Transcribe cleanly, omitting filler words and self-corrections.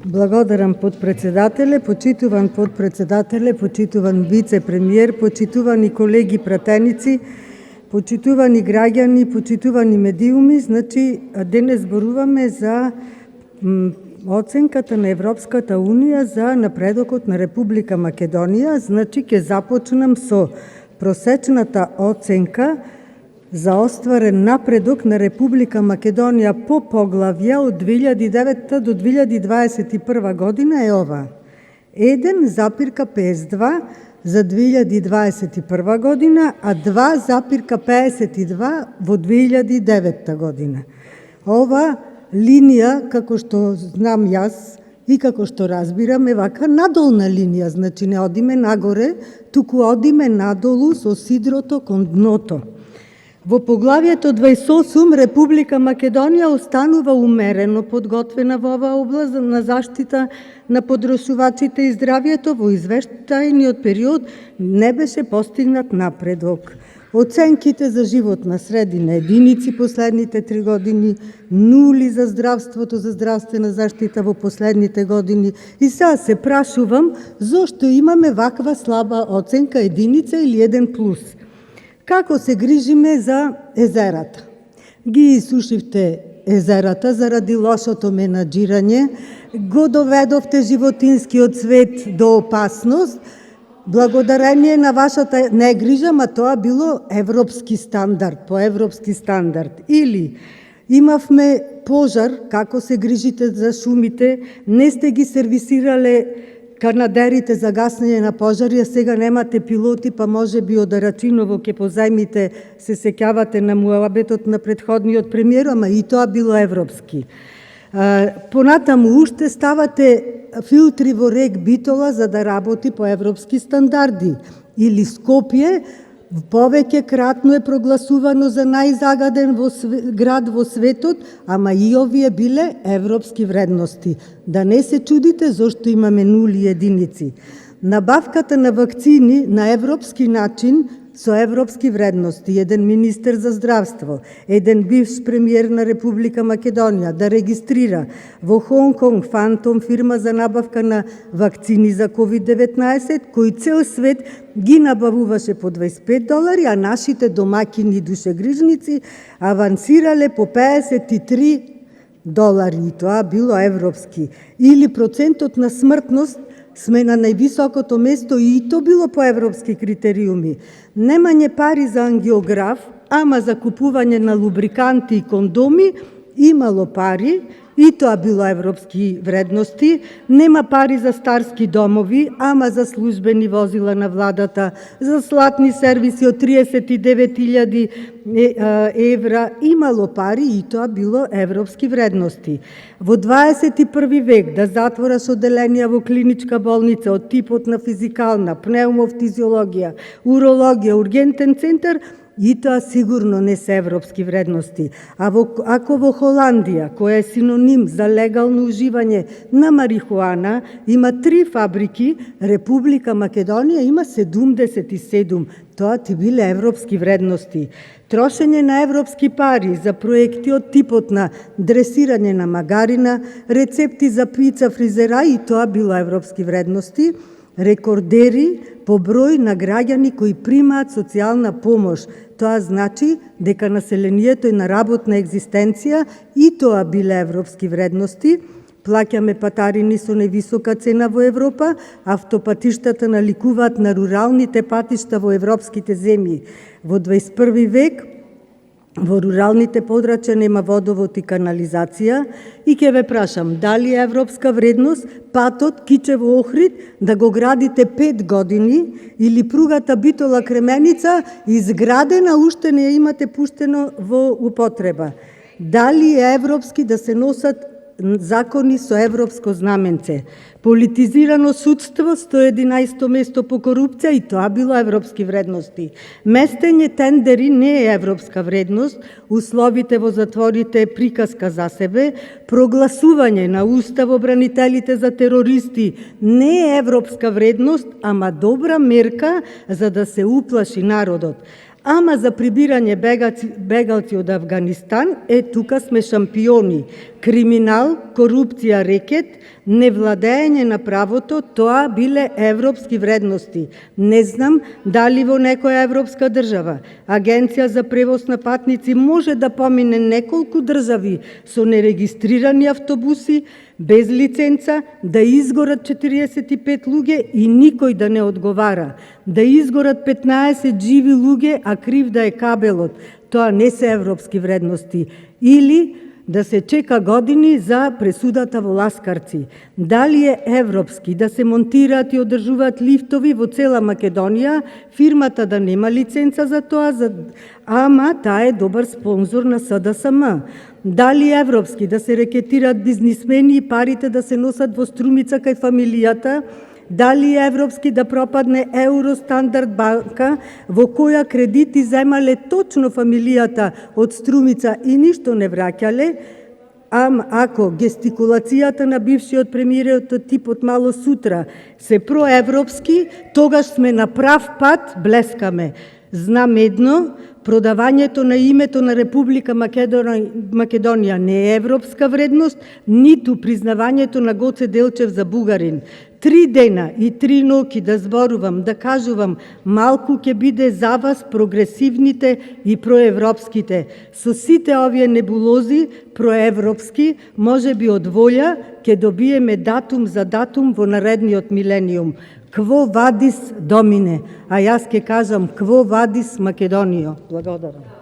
Благодарам подпредседателе, почитуван подпредседателе, почитуван вице-премиер, почитувани колеги пратеници, почитувани граѓани, почитувани медиуми. Значи, денес зборуваме за оценката на Европската Унија за напредокот на Република Македонија. Значи, ќе започнам со просечната оценка за осtvaren напредок на Република Македонија по поглавја од 2009 до 2021 година е ова. 1,52 за 2021 година, а 2,52 во 2009 година. Ова линија, како што знам јас и како што разбирам, е вака надолна линија, значи не одиме нагоре, туку одиме надолу со сидрото кон дното. Во поглавието 28 Република Македонија останува умерено подготвена во оваа област на заштита на подросувачите и здравието. Во извештајниот период не беше постигнат напредок. Оценките за животна средина единици последните 3 години, нули за здравството, за здравствена заштита во последните години. И сега се прашувам зошто имаме ваква слаба оценка единица или 1+. Како се грижиме за езерата? Ги исушивте езерата заради лошото менаџирање, го доведовте животинскиот свет до опасност, благодарение на вашата негрижа, ма тоа било европски стандард, по европски стандард. Или имавме пожар, како се грижите за шумите, не сте ги сервисирале канадерите за гаснење на пожари, а сега немате пилоти, па може би од Арачиново ке позајмите, се сеќавате на муабетот на претходниот премиер, ама и тоа било европски. Понатаму уште ставате филтри во рек Битола за да работи по европски стандарди. Или Скопје, повеќе кратно е прогласувано за најзагаден град во светот, ама и овие биле европски вредности. Да не се чудите зошто имаме нули и единици. Набавката на вакцини на европски начин со европски вредности. Еден министер за здравство, еден бивш премиер на Република Македонија да регистрира во Хонг-Конг фантом фирма за набавка на вакцини за COVID-19, кој цел свет ги набавуваше по $25, а нашите домакини душегрижници авансирале по $53. И тоа било европски. Или процентот на смртност сме на највисокото место и то било по европски критериуми. Немање пари за ангиограф, ама за купување на лубриканти и кондоми имало пари, и тоа било европски вредности. Нема пари за старски домови, ама за службени возила на владата, за слатни сервиси од 39.000 евра имало пари, и тоа било европски вредности. Во 21 век да затвораш оделенија во клиничка болница од типот на физикална, пневмофтизиологија, урологија, ургентен центар, и тоа сигурно не се европски вредности. Ако во Холандија, која е синоним за легално уживање на марихуана, има 3 фабрики, Република Македонија има 77. Тоа ти биле европски вредности. Трошење на европски пари за проекти од типот на дресирање на магарина, рецепти за пица, фризера, и тоа било европски вредности. Рекордери по број на граѓани кои примаат социјална помош. Тоа значи дека населението е на работна екзистенција, и тоа биле европски вредности. Плаќаме патарини со невисока цена во Европа, автопатиштата наликуваат на руралните патишта во европските земји. Во 21 век во руралните подрачја нема водовод и канализација, и ќе ве прашам, дали е европска вредност патот Кичево-Охрид да го градите 5 години, или пругата Битола-Кременица изградена, уште не имате пуштено во употреба. Дали е европски да се носат закони со европско знаменце? Политизирано судство, 111 место по корупција, и тоа било европски вредности. Местење тендери не е европска вредност, условите во затворите е приказка за себе, прогласување на уставобранителите за терористи не е европска вредност, ама добра мерка за да се уплаши народот. Ама за прибирање бегалци од Афганистан, тука сме шампиони. Криминал, корупција, рекет, невладење на правото, тоа биле европски вредности. Не знам дали во некоја европска држава Агенција за превоз на патници може да помине неколку држави со нерегистрирани автобуси, без лиценца, да изгорат 45 луѓе и никој да не одговара. Да изгорат 15 живи луѓе, а крив да е кабелот. Тоа не се европски вредности. Или да се чека години за пресудата во Ласкарци. Дали е европски да се монтираат и одржуваат лифтови во цела Македонија, фирмата да нема лиценца за тоа, ама таа е добар спонзор на СДСМ. Дали е европски да се рекетираат бизнисмени и парите да се носат во Струмица кај фамилијата, дали е европски да пропадне Евростандард банка, во која кредити земале точно фамилијата од Струмица и ништо не враќале, ако гестикулацијата на бившиот премиерот типот мало сутра се проевропски, тогаш сме на прав пат, блескаме. Знам едно, продавањето на името на Република Македонија не е европска вредност, ниту признавањето на Гоце Делчев за бугарин. 3 дена и 3 ноќи да зборувам, да кажувам, малку ќе биде за вас прогресивните и проевропските. Со сите овие небулози проевропски, може би од волја, ќе добиеме датум за датум во наредниот милениум. Кво вадис домине, а јас ќе кажам кво вадис Македонијо. Благодарам.